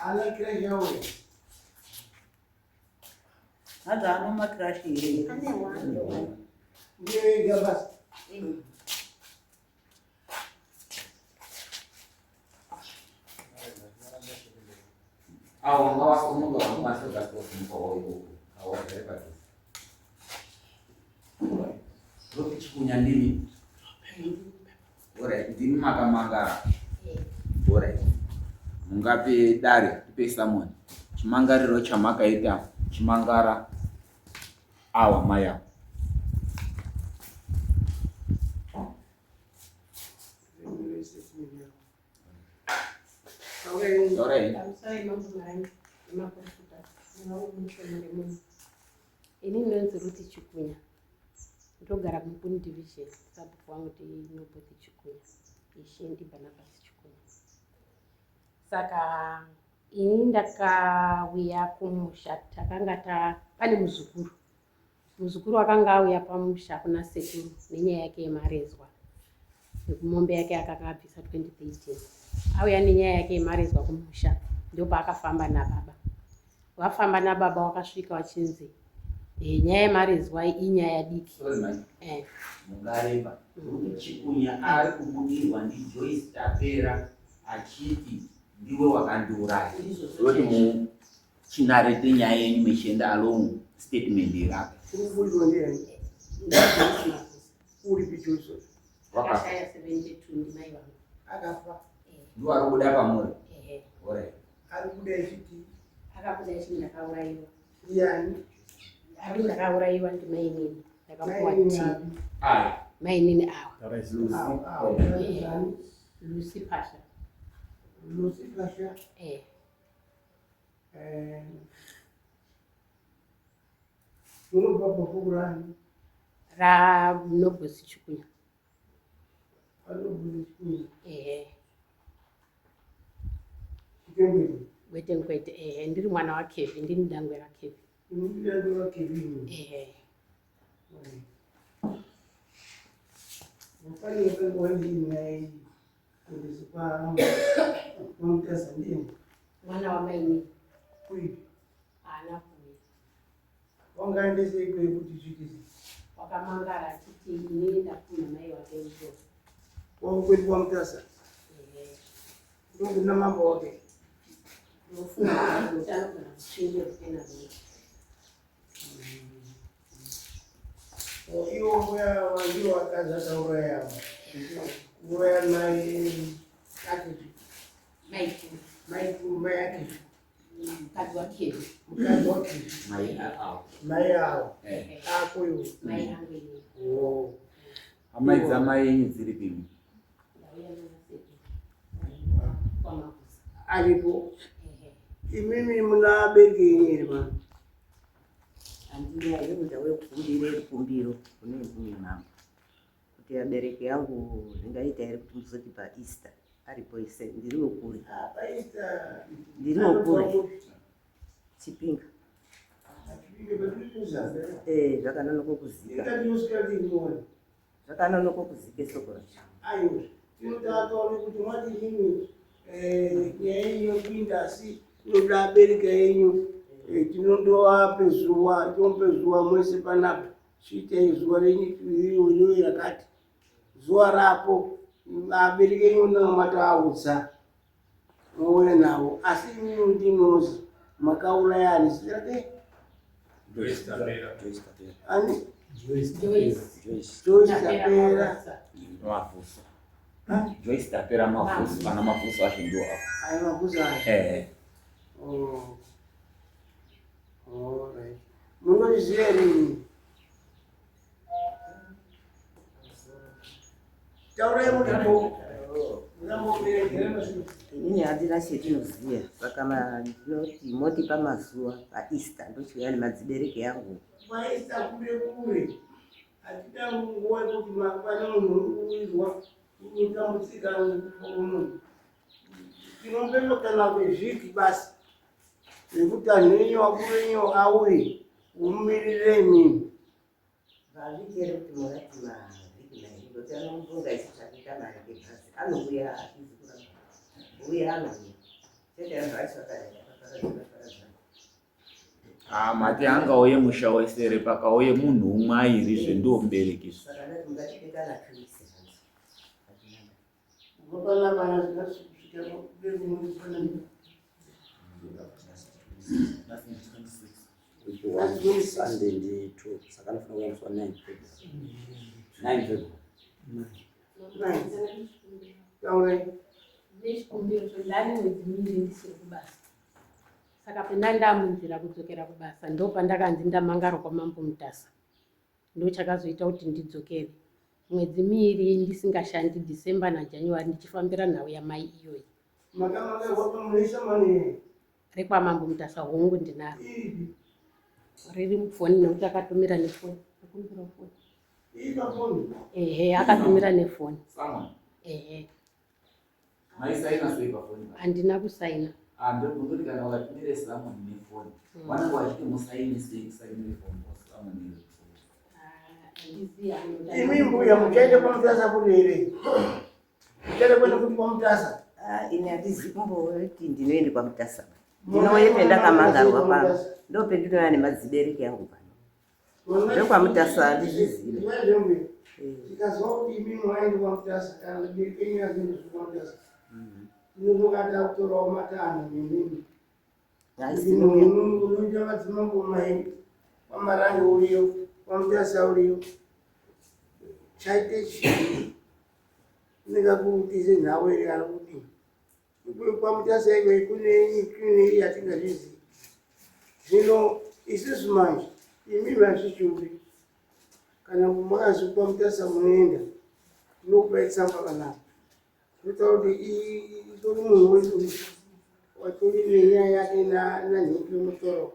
Ana crash yawe. Hata ana macrash ile. Ane wando. Ndiye gabas. Ngawas kamu gak masuk ke info itu. Awal dari pagi. Lo punya diri. Ore, dini makamanga. Ore. Mungapi dari pesa mon. Chimangariro chamakaita, chimangara awa maya. Sore. Ini nonzi ruti Chikunya. Ndogara Mupuni division. Sabu kwangu ti noboti Chikunya. Ishendi Barnabas Chikunya. Saka ini ndakauya kumusha takanga pane muzukuru. Muzukuru akanga auya pamusha kuna sekuru nenyaya yake yemarezwa. Nekumombe yake akakabvisa 2013. Auya nenyaya yake yemarezwa kumusha. Ndio paakafamba nababa. Wafamba nababa wakasvika wachinzi nyaya yemarezwa inyaya diki. Mungareba. Chikunya ari kubudirwa ndi Joyce Tapera achiti ndiwe wakandiuraya. Roti mu chinarete nyaya yenyu mechenda along statement yake. Ufundwa ndiye. Uri pichuso. Wakashaya 72 ndi mai wangu. Akafa. Ndio ari kuda pamuri. Ore. Ari kuda chiti. Akakuda chiti ndakauraiwa. Yani. Ari ndakauraiwa ndi mai nini. Ndakapuwa tii. Mai nini awa. Lucy Pasha. Lucy Pasha. Uno baba kurani. Ra nobosi Chikunya. Nobosi Chikunya. Kwete kwete ndiri mwana wa Kevin ndiri mudangwe ra Kevin. Ndiri wa Kevin. Mfanye kwa wali nai kulisipa mtesa ndini. Mwana wa maini. Kui. Ana kui. Wangaendese ikwe kuti chikisi. Wakamangara chiti ini ndakuna mai wake uzo. Wangwe kwa mtesa. Ndio na mambo yake. Nofuna kutana kuna mchinje tena nini. Iyo wajua wakaza taura yao. Uwe mai kati. Mai yake. Mkazi wa Kevin. Mkazi wa Kevin. Mai yao. Ako yo. Mai hangeni. Amai zamai ziri bibi. Alipo. Imimi muna berge nyeri ba. Andina ile mtawe kumbire kumbiro kune mvumi mama. Kuti abereke yangu ndingaita iri kuti muzoti pa Easter aripo ise ndiriwo kuri. Pa Easter. Ndiriwo kuri. Chipinga. Chipinga beduluza. Zvakanonoko kuzika. Ndikadiuska ndingoni. Zvakanonoko kuzike sokora. Ayo. Tinotaka kuti mwati nini nyenyo pinda si noda bereka yenyu. Tinondowape zuwa, tompe zuwa mwese panapa. Chite zuwa renyu yakati. Zuwa rapo abereke yenyu na matautsa. Mwe nawo asi nyinyi ndinozi makaula yani sirate. Joyce Tapera. Ani Joyce Tapera. Mafuso. Joyce Tapera mafuso pana mafuso ashindio hapo. Ayo mafuso. Alright. Munozviziva nini? Taurai mulipo. Inini handina chetinoziva saka ndinoti moti pamazuva paEaster ndochiuya nemadzibereke yangu. PaEaster kure hatida nguva yekuti pane munhu uizwa unotambudzika uno. Tinombendokana kwezviki basi nekuti anhu enyu akuru enyu auye umumirire mini. Hazvikere kuti murati mavhiki mairi ngoti anombonga isitsvakika mari ngebhasi anouya achizi kuramba uye anouya chete anhu acho akaparadzana. mati angauye musha wesere pakauye munhu umwe airi zvendomuberekizvo. Saka ndati ngatidekana twise hanzi. Vapana vana zvinasvika kubereka mwedzi pana Sunday ndi 2 saka anofanira kuendeswa 9 February. 9 February. taure nechikumbiro zvondani mwedzi miviri ndisiri kubasa. Saka penda ndamunzira kudzokera kubasa ndopandakanzi ndamangara kwamambo Mutasa. Ndochakazoita kuti ndidzokere. Mwedzi miviri ndisingashandi December naJanuary ndichifambira nhau yamai iyoyi. makamaka wapamuisa mani Rekwamambo Mutasa hongu ndinaro. Riri mufoni nekuti akatumira nefoni. Akumbira foni. ikafoni Ehe, akatumira nefoni. Samuel, Ehe, maisaina sei pafoni? handina kusaina. Ndobvunzoti kana wakatumire Samuel nefoni, vanenge vachiti musaini sei kusainire foni Samuel nefoni. imi mbuya muchaite kwamutasa kuti here muchaite kwenda kuti kwamutasa Ine handizi kumboti ndinoende kwaMutasa. Ndinoende ndakamangarwa pano. Ndopendinoya nemadzibereki yangu pano. Ndokwamutasa handizvizivi. tikazwa kuti imi mwaende kwamutasa kana bereki yazvinhu kwamutasa inozokata kutorawo matano nemimi unoita madzimambo maini kwamarange uriyo kwamutasa uriyo chaite chii ningakutise nhau iri kana kuti kwamutasa ikwe kune yatingazvizivi. Zvino isusu manje imi vazvichuri kana makazi kwamutasa munoenda tinokupai tsamba kanaka totaura kuti itori munhu wedu watori nenyaya yake nanhiki yomutoro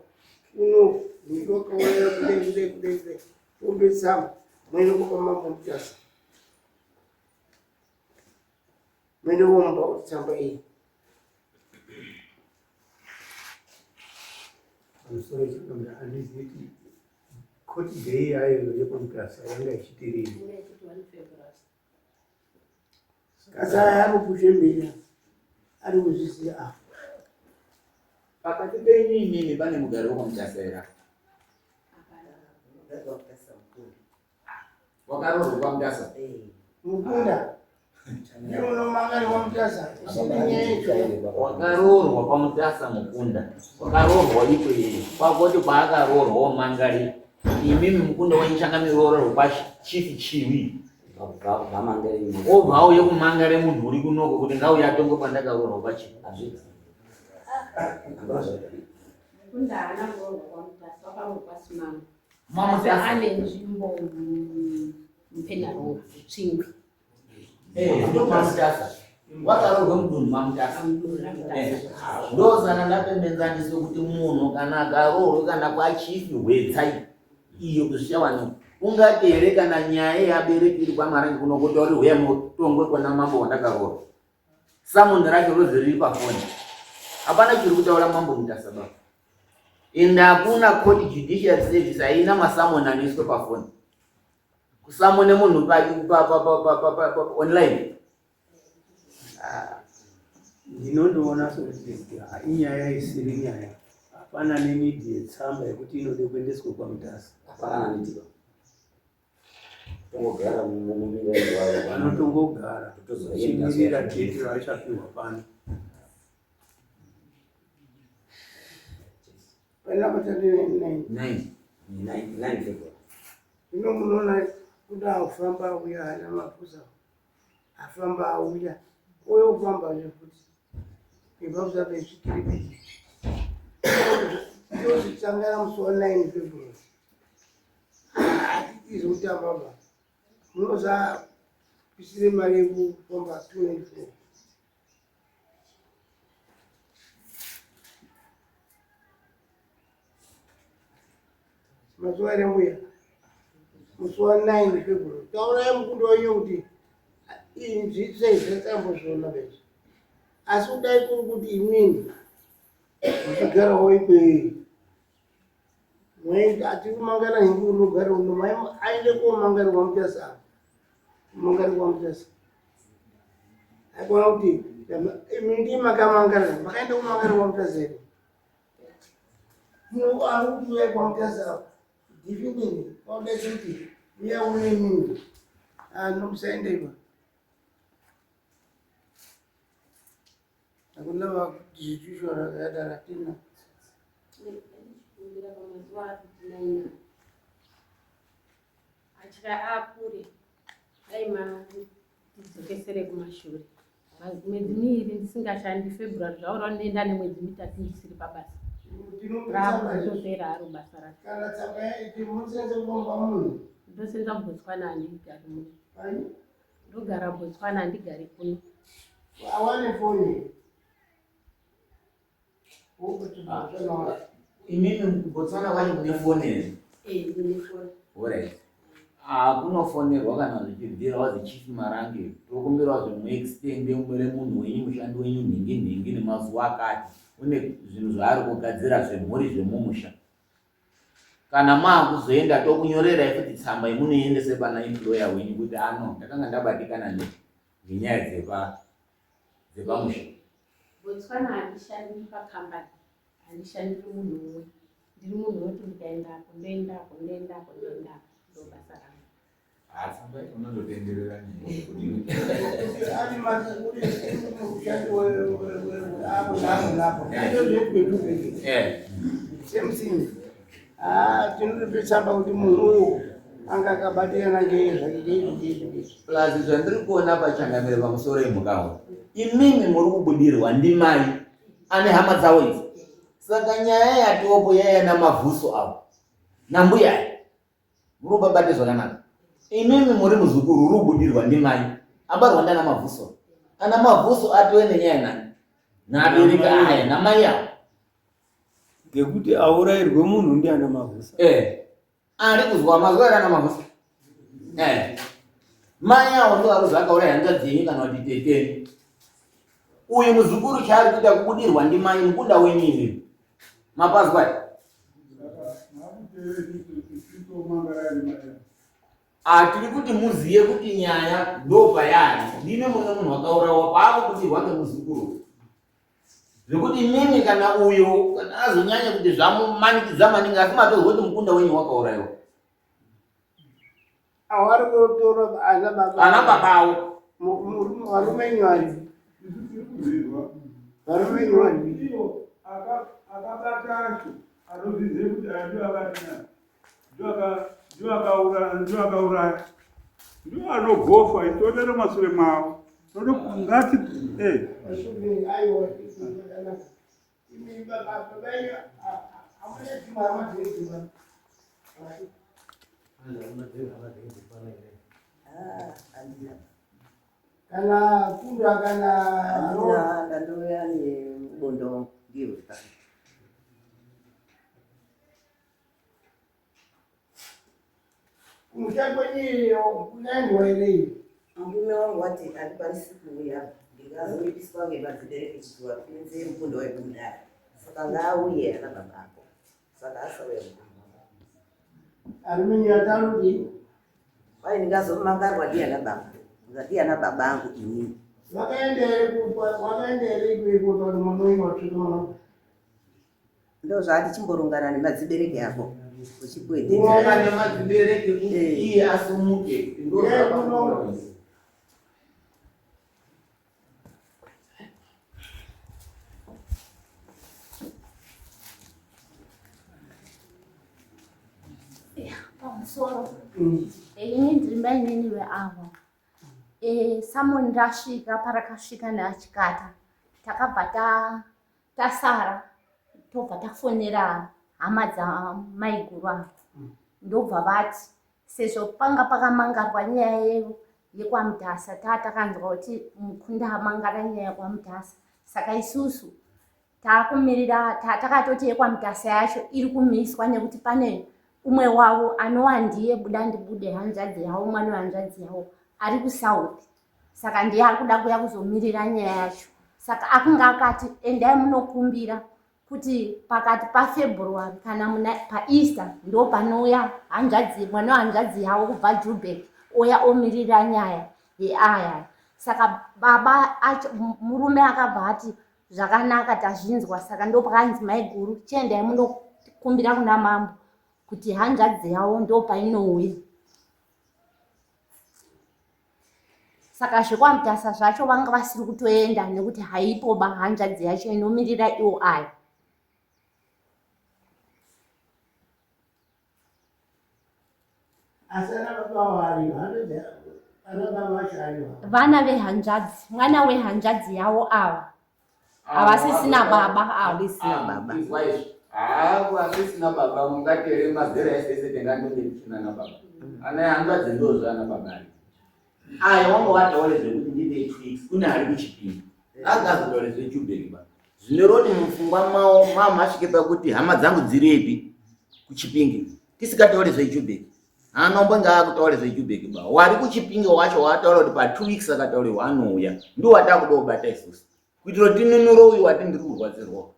uno nhiki wakauya kudai tombe tsamba mwene kwamambo Mutasa mwene womba kuti tsamba iyi pamusoro chikamda handiziti koti dhei yayo yekwamutasa yanga ichitiriri kasaya ari kupushe mberi ari kuzviziva apa Pakati penyu imimi pane mugari wekwamutasa here? Wakaroorwa kwamutasa? mukunda unomangari wamutasa Wakaroorwa kwamutasa mukunda, wakaroorwa ikweyo kwakoti kwaakaroorwa womangari imimi mukunda waichanga miroorerwa kwachifi chiwi obva auye kumangare munhu uri kunoko kuti ngauye atonge kwandakaroorwa pachivi. Kunda haana kuroorwa kwaMutasa, wakaroorwa kwaSimama. Mamutasa Ane nzvimbo muPenarova, Tsvingwi. ndo mamutasa wakaroorwa mudunhu mamutasa. Ndosaka ndapembenzanise kuti munhu kana akaroorwa kana kwachifi hwetsai iyo kusvika ungati here kana nyaya yabereki iri kwamarange kuno kuti uri huya mutongwe kwana mambo wandakaroorwa. Samundi racho rozi riri pafoni, hapana chiri kutaura mambo Mutasa baba. Ende hakuna court judicial service haina masamoni anoiswe pafoni. Kusamone munhu online. ndinondoona sokuti inyaya isiri nyaya. Hapana nemidhi yetsamba yekuti inode kuendeswa kwaMutasa. Tongogara mumuviri wavo Vanotongogara chimirira dheti ravachapihwa pano. panapatane 9 February. ino munoona kuda afamba auya ana mapusa afamba auya uye kufamba zvekuti ibva kusabe zvikiripiti ndozvitangana musi wa 9 February hatitizi kutambaba munozapisire mari yekufamba 24 mazuva rembuya musi wa 9 February taurai mukundo wenyu kuti zvisei zvakambozviona bezvo asi kudai kuri kuti imini muchigarawo ikweyi ati kumangana hingi unogara uno aende komangarirwa Mutasa kumangari kwa Mutasa aikona kuti Imindima kamangara makaenda kumangara kwa mtazeni no arutuye kwa mtaza divinini kwa desiti ya ule mimi nomsendeva akuna wa jijisho ya daratina kumbira pamazuva atinaina achira akure daima tidzokesere kumashure mwedzi miiri ndisingashandi February zvaura ndenda nemwedzi mitatu ndisiri pabasa rakutopera aro basa rake kana tsaka itimusenze kuomba munhu ndosenza Botswana handigari muno ndogara Botswana handigari kuno awane foni Imimi Botswana kwacho kune foni ndine foni alright kunofonerwa kana zvichibvira wazi Chief Marange tokumbira zvemuextende umere munhu wenyu mushandi wenyu nhingi nemazuva akati une zvinhu zvaari kugadzira zvemhuri zvemumusha kana maakuzoenda tokunyorerai futi tsamba imunoendese pana employer wenyu kuti ano ndakanga ndabatikana nenyaya dzepamusha. Botswana handishandiri pakambani handishandiri munhu umwe ndiri munhu woti ndikaendako ndoendako ndobasa rangu Tsamba unondotenderera ani mazuri mushandi hapo napo ndio zvepetu semsini tinotopesamba kuti munhu uyu anga akabatirana ngezvake plus zvandiri kuona pachangamire pamusoro imhukawo imimi muri kubudirwa ndimai ane hama dzawo idzi saka nyaya yatopo yaya namavhuso avo nambuya muri kubabate zvakanaka imimi muri muzukuru uri kubudirwa ndimai abarwa ndana mavhuso ana mavhuso atove nenyaya nani nabereka aya namai avo ngekuti aurayirwe munhu ndiana mavhuso ari kuzwa mazuva erana mavhuso mai avo ndo vari zvakauraya hanga dzenyu kana kuti teteni uyu muzukuru chaari kuita kubudirwa ndimai mukunda wenyini mapazwa tiri kuti muziye kuti nyaya ndopayani ndine mune munhu wakaurawa paakubudirwa ngemuzukuru zvekuti mimi kana uyo kana azonyanya kuti zvamumanikidza maningi asi matozwa kuti mukunda wenyu wakaurayiwa awari kutora ana babawo varumenyu vari varumenyu vari iyo akabatacho anozvizive kuti ndio akatina ndio akauraya ndio anogofa itonere mashure mavo ngati kana kunda kana ndandoya nebondo ndiyo mushakwenyiyo kunaendwa ere murume wangu wati andikwanisi kuuya ndikazoitiswa ngemadzibereki chituwa pinze mukundo wekudara saka ngaauye ana babako saka asauya arumenyu atarudi kwai ndingazomangarwa ndiana baba ndiana baba angu inini wakaendere ikweiko kuti munhu wasvika ndo zvaati chimborungana nemadzibereki ako kuronga nemadzibereki kuti iye asumuke pamusoro ini ndimba ineniwe avo samoni ndasvika parakasvika neachikata takabva tasara tobva tafonera hama dzamaiguru avo ndobva vati sezvo panga pakamangarwa nyaya yekwamudhasa takanzwa kuti mukunda amangara nyaya yekwamudhasa saka isusu takumirira takatoti yekwamudhasa yacho iri kumiswa nekuti pane umwe wavo anova ndiye buda ndibude hanzvadzi yavo mwana wehanzvadzi yavo ari kusauthi saka ndiye ari kuda kuya kuzomirira nyaya yacho saka akunge akati endai munokumbira kuti pakati paFebruary kana paEaster ndo panouya mwana wehanzvadzi yavo kubva Joburg oya omirira nyaya yeaya Saka baba acho murume akabva ati zvakanaka tazvinzwa, saka ndopakanzi mai guru chiendai munokumbira kuna mambo kuti hanzvadzi yavo ndopainouya. Saka zvekwamutasa zvacho vanga vasiri kutoenda nekuti haipo hanzvadzi yacho inomirira iwo aya. Vana vehanzvadzi, mwana wehanzvadzi yavo ava havasisina baba, havasisina baba. Asisina baba mungatere mazera ese tengandochina na baba. Ana hanzvadzi ndozvana baba. Aya wangu wataurezve kuti ndine twix kune ari kuchipinda. Akazotaurezve Joburg ba. Zvino roti mufungwa mawo masvike pakuti hama dzangu dzirepi kuchipingi. Tisikataurezve Joburg. Anombonga akutaurezve Joburg ba. Wari kuchipingi wacho wataura kuti pa 2 weeks akataura anouya. Ndo watakuda kubata isusu. Kuitira kuti tinunuro uyu watindiri kurwadzirwa.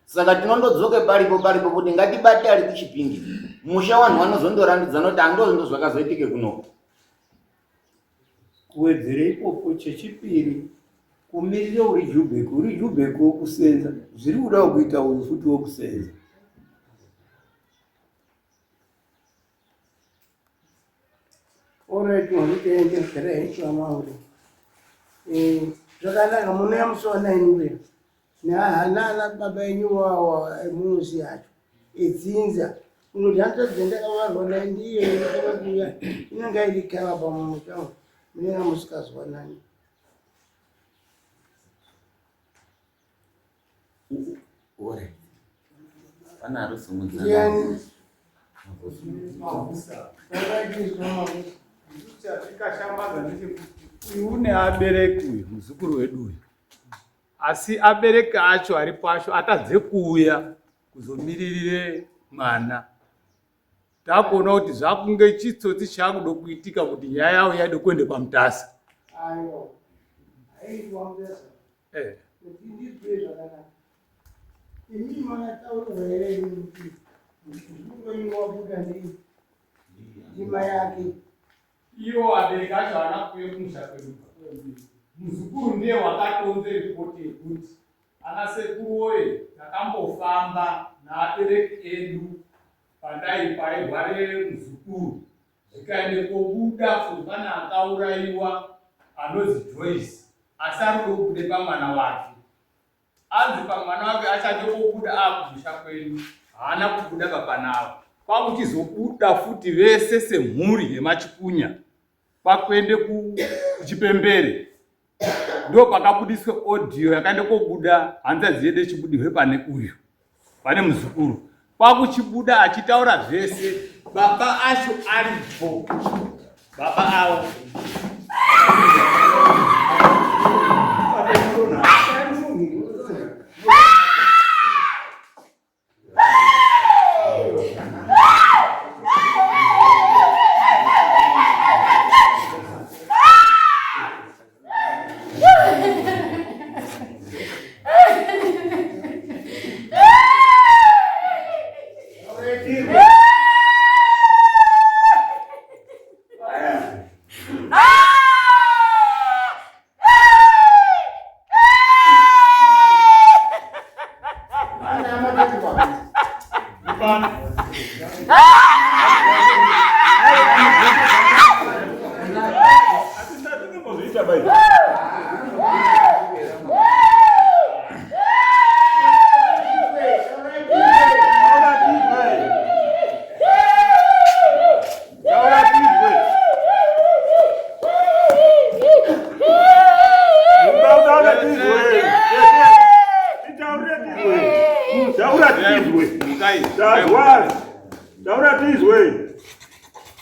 Saka tinondodzoke paripo kuti ngatibate ari kuchipingi. Musha wanhu vanozondorandidzana kuti andozvo zvakazoitike kuno. Kuwedzere ipopo chechipiri kumirire uri Joburg wokusenza zviri kuda kuita uyu futi wokusenza. Alright, mwabitenge kere hicho amauri. Zvakanaka muna musona inwe. Na baba yenyu wa muzi yacho. Idzinza. Unoti hanzvadzi kamarwa ndiyo inokuya. Inenge iri kala pamutambo. Muna musikazwa nani. Ore. Pana harusi mudzana. Yani. Tikashambaza ndechekuti uyu une abereki uyu muzukuru wedu uyu, asi abereki acho ari pacho atadze kuuya kuzomiririre mwana. Takuona kuti zvakunge chitsotsi chakuda kuitika kuti nyaya yavo yaide kuende pamutasa. Ayo. Aiwambesa. Ndizwe zvakanaka. Ini mana tauro here kuti muzukuru wabuda ndima yake. Iwo abereki acho haana kuuya kumusha kwedu. Muzukuru ndiye wakatonze ripoti yekuti ana sekuru woye takambofamba naabereki edu pandaipa airwarire muzukuru. Zvikaende kobuda fungana akaurayiwa anonzi Joyce, asi ari kubude pamwana wake. Anzi pamwana wake achade kobuda akumusha kwedu, haana kubuda papanavo. Kwakuchizobuda futi vese semhuri yemachikunya pakuende kuchipembere. Ndo pakabudiswe audio yakaende kobuda hanzvadzi yedu chibudirwe pane uyu, pane muzukuru. Kwakuchibuda achitaura zvese, baba acho aripo, baba avo.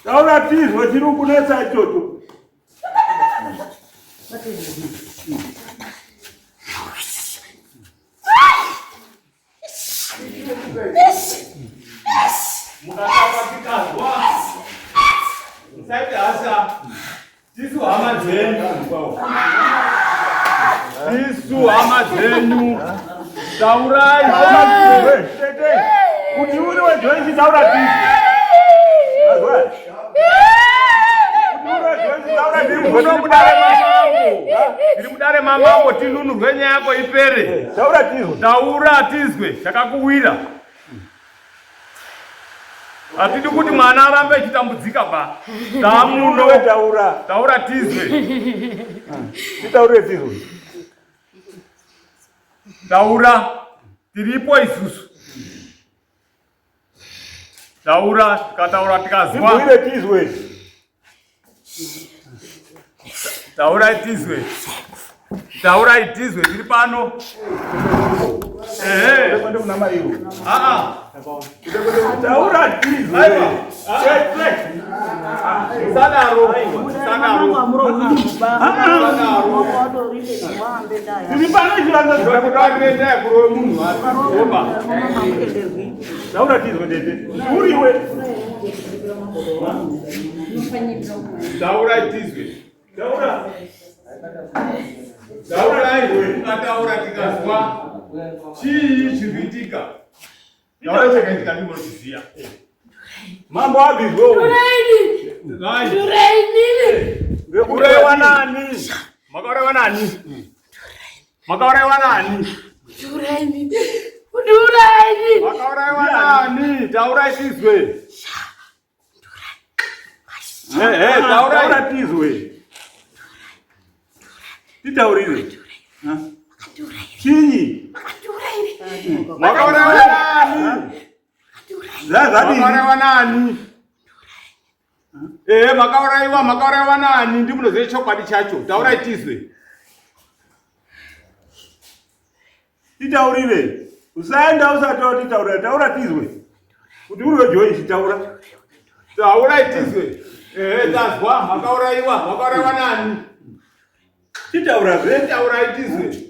Tauratizwe chiri kunetsa ichocho. Mukatapatikazwa musaiti hasa tisu hama dzenyu, tisu hama dzenyu, taurai kuti uri weJoyce tauratizwe. Kuti uri weJoyce tauratizwe. Tiri kudare mamambo tinunurwe nyaya yako ipere. Taura tizwe chakakuwira. Atidi kuti mwana arambe chitambudzika ba. Tamuno taura tizwe. Titaure tizwe. Taura tiripo isusu. Taura tikataura tikazwa. Tibwire tizwe. Taura tizwe. Taura itizwe tiri pano. Kwende kuna maiwo. Taura tizwe. Sanaro. Tiri pano chilanga Kuenda kurowe munhu oba. Taura tizwe tete. Uriwe. Taura tizwe. Taura iwe taura tikazwa. Chii chiritika. Taura chakaita ndimo chiziya. Mambo abizwo. Urewa nani? Makarewa nani? Makarewa nani? Makarewa nani? Taura tizwe. Taura tizwe. Titaurire. Chinyi. Makarewa nani? Makarewa nani? Makarewa nani? Ndimunoziva chokwadi chacho. Taura tizwe. Titaurire. Usaenda usatoti taura. Taura tizwe. Kuti uriwe joyi chitaura. Taura tizwe. Tazwa makarewa nani? Titaura zve. Taura tizwe.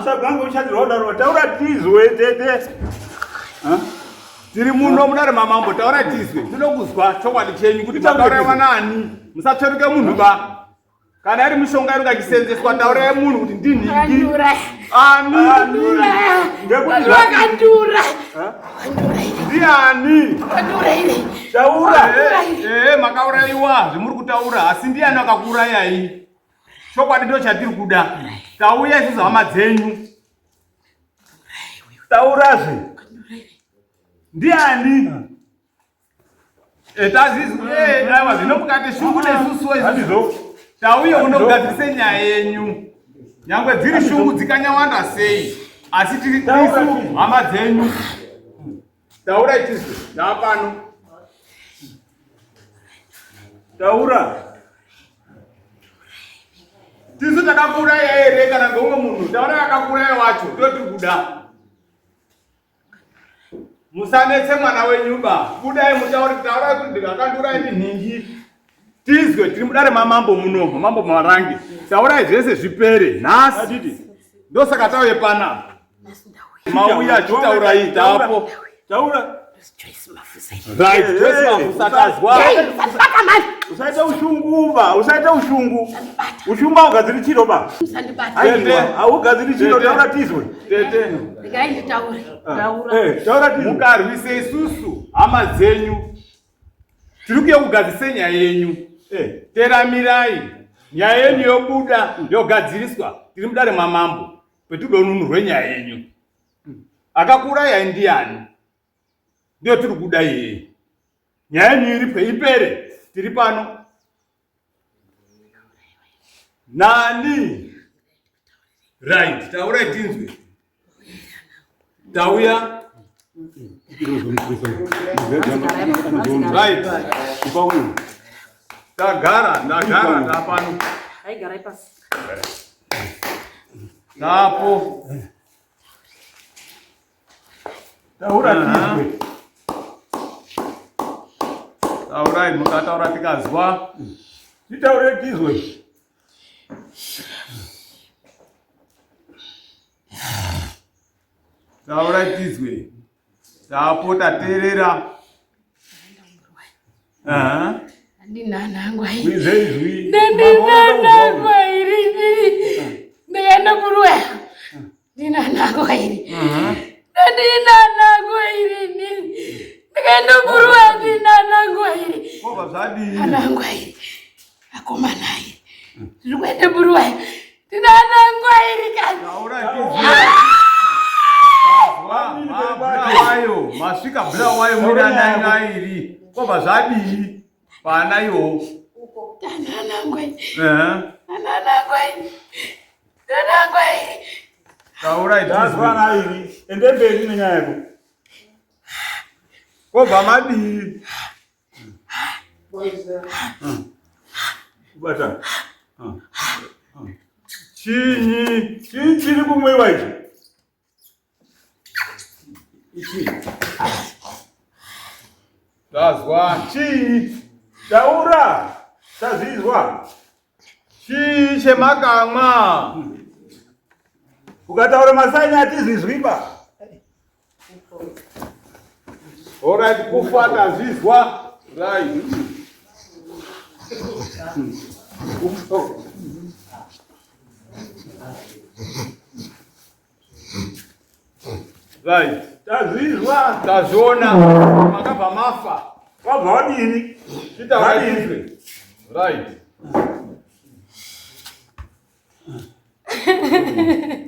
Usabanga uchatirwa daro. Taura tizwe tete. Tiri muno munare mamambo taura tizwe. Tinokuzwa chokwadi chenyu kuti makarewa nani? Musatsveruke munhu ba. Kana iri mishonga iri ngachisenzeswa taura yemunhu kuti ndini. Ndiani? Taura. Makauraiwa zvimuri kutaura asi ndiani akakuurayai? Chokwadi ndo chatiri kuda. Tauya isusu hama dzenyu. Taurazve. Ndiani? Aiwa zvinomukati shungu nesusu izvo. Tauya unogadzirise nyaya yenyu. Nyangwe dziri shungu dzikanyawanda sei. Asi tiri isu hama dzenyu. Taura tizwe. Ndapano. Taura. Tisu takakuuraya ere kana ngeumwe munhu. Taura akakuuraya wacho totiri kuda. Musanetse mwana wenyuba. Kudai mutauri taura kuti ndakakandurai ndinhingi. Tizwe tiri mudare mamambo muno, mamambo marangi. Taura zvese zvipere. Nhasi. Ndosaka tauye panapa. Mauya chitaura itapo. Taura. Right, Joyce Mafusa tazwa. Usaita ushunguba, usaita ushungu. Ushumba ugadziri chiro ba. Aiwa, augadziri chiro taura tizwe. Tete. Ndikaende taura. Taura tizwe. Mukarwise isusu hama dzenyu. Tiri kuuya kugadzirisa nyaya yenyu. Teramirai. Nyaya yenyu yobuda yogadziriswa. Tiri mudare mamambo. Petidonunurwe nyaya yenyu. Akakuurayai ndiani? Ndio tiri kuda iye. Nyaya yenyu iripo ipere. Tiri pano. Nani? Right. Taura tinzwe. Tauya. Right. Ndagara ndapano. Haigara ipasi. Napo. Taura tizwe. Taurai mukataura tikazwa. Titaure tizwe. Taura tizwe. Tapo taterera. Ndinanangwa iri. Wizezwi. Ndinanangwa iri. Ndikaenda kuruwa. Ndinanangwa iri. Ndinanangwa iri. Ndikaenda kuruwa ndinanangwa iri. Koba zvadini. Anangwa iri. iri kobva zvadii pana iwo Tazwana iri ende mberi nenyaya yako. kobva madii Bata. Chinyi chiri kumwiwa ichi. Ichi. tazwa Chinyi taura tazizwa. chii chemakamwa Ukataura masaini atizizwiba. alright kufa tazvizwa right right Tazizwa. tazviona makabva mafa Wabva wadini? chitaurai right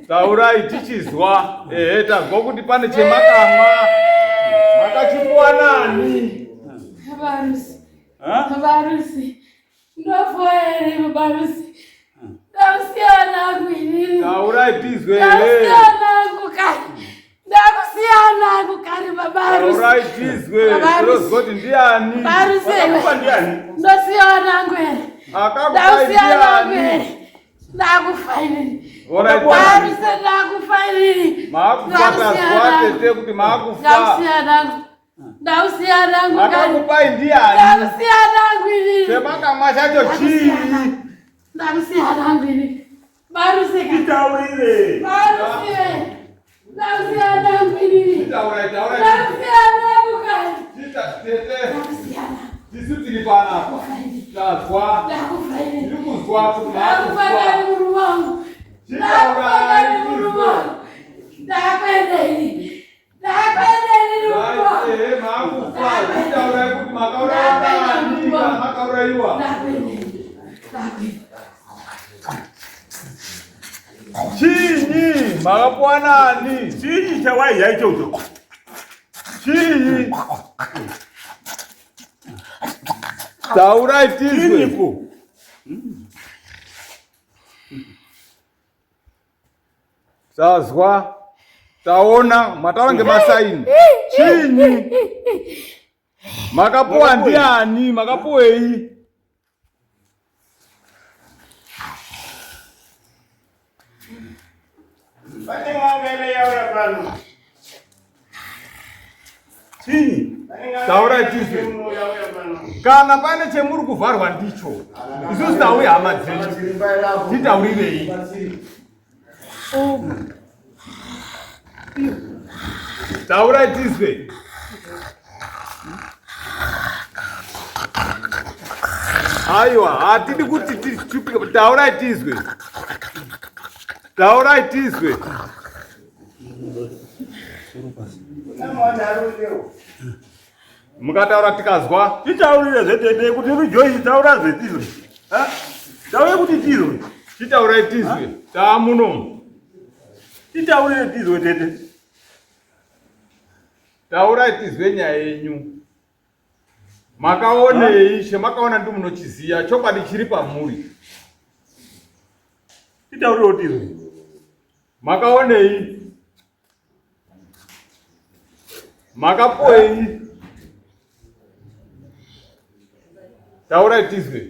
taurai tichizwa ehe tazwa kuti pane chemakamwa makachipuwa nani Barusi, ndofoere Barusi. Ndakusiyana kwini. taurai tizwe Ndakusiyana kukari. Ndakusiyana kukari Barusi. taurai tizwe tozwa kuti ndiani Barusi. Wakakupa ndiani? Ndosiyana ngwere. akakupai Ndakusiyana ndiani ngwere. Ndakufaini. alright Barusi ndakufaini. makufa tazwa tete kuti makufa Ndakusiyana. Ndakusiyana ngwere. akakupai ndiani Ndakusiyana ngwere. chemakamwa chacho chii Ndakusiyana ngwere. Barusi. Taurire. Barusi. Ndakusiyana ngwere. taurai taurai Ndakusiyana kukari. tete Ndakusiyana. tisu tiri panapa tazwa Ndakufaini. tiri kuzwa kuti Ndakufaini makufa muru wangu. Ndakufaini muru wangu. Ndakwendeni. Ndakwendeni muru wangu. ehe makufa titaurai kuti makauraiwa kana makauraiwa Ndakwendeni. Ndakwendeni. chinyi makapuwa nani Chinyi chawaiya ichocho. chinyi taurai tizwe Chinyiko. tazwa taona mataura ngemasaini chinyi makapuwa ndiani makapuwei Vanengangele yaura pano. Chinyi. Taura tizwe. kana pane chemuri kuvharwa ndicho isusu tauya hama dzedu titaurirei taurai tizwe aiwa hatidi kuti titupike taurai tizwe taurai tizwe mukataura tikazwa Titaurire zvetete kuti rujoyi taura zvetizwe. Tauye kuti tizwe. titaurai tizwe taamunomu Titaurire tizwe tete. taurai tizwe nyaya yenyu makaonei chemakaona ndimunochiziya chokwadi chiri pamuri Titaurire tizwe. makaonei makapuwei taurai tizwe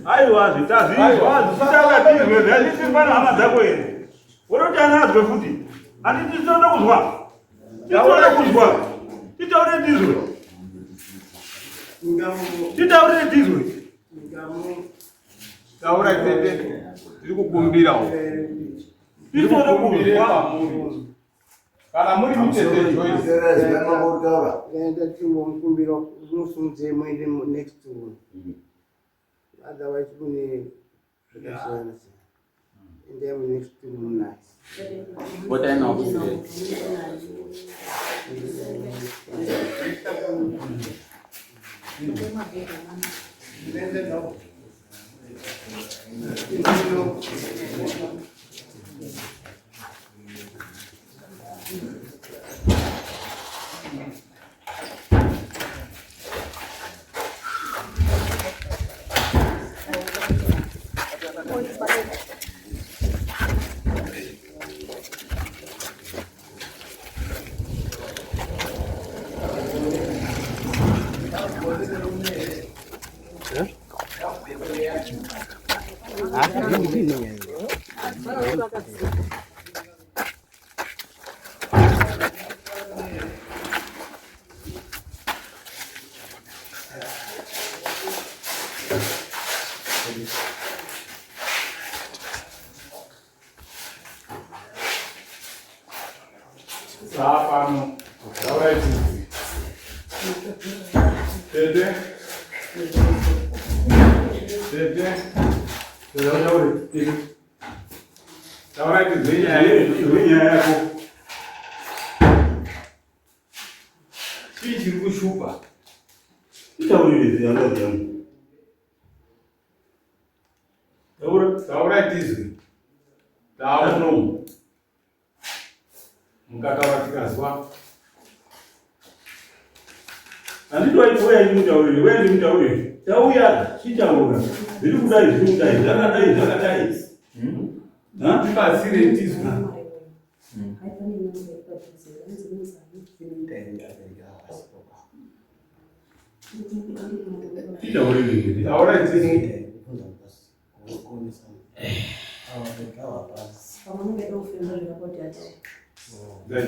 Aiwa zvitazizwa zvisitaura tizwe zvatisifana hama dzako here. Uroti anazwe futi. Handiti tinoda kuzwa. Tinoda kuzwa. Titaurire tizwe. Titaurire tizwe. taurai tete tiri kukumbirawo Tinoda kuzwa. kana muri mitete Joyce Enda timukumbira musunze mwende next one. Otherwise kune zvakasiyana siyana. Enda next one nice. What I know is Enda no. Sapano. Alright. Tete. Alright, zvinya yako. Chiri kushupa. Itaurire yangu yangu. Alright izvi. Dauno. Mukataura tikazwa. Anditwa iwe ndimutaurire, wewe ndimutaurire. Tauya chitaura. Zviri kudai, zvakadai. Ha? Tibatsire tizwi. Titaurire. Alright izvi.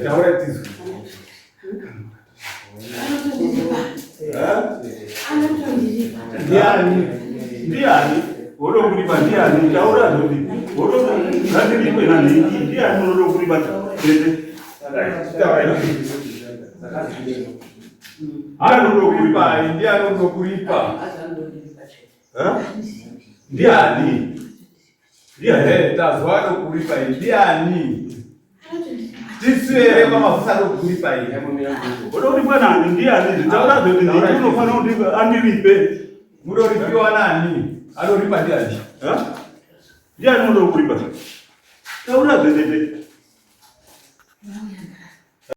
Taura tizwi. Ndiani? Wodo kulipa ndiani? Taura zodi. Wodo ngandilipe nani? Ndiani wodo kulipa? Anodo kulipa, ndiani anodo kulipa. Ndiani? Ndiani? Tazwano kulipa ndiani. Tiswere kwamafuta kulipa iyi. Wodo kulipa nani? Ndiani? Taura zodi. Unofana kuti andilipe. Mudoripiwa nani? Adoripa ndiani? Ndiani wodo kulipa? Taura zodi.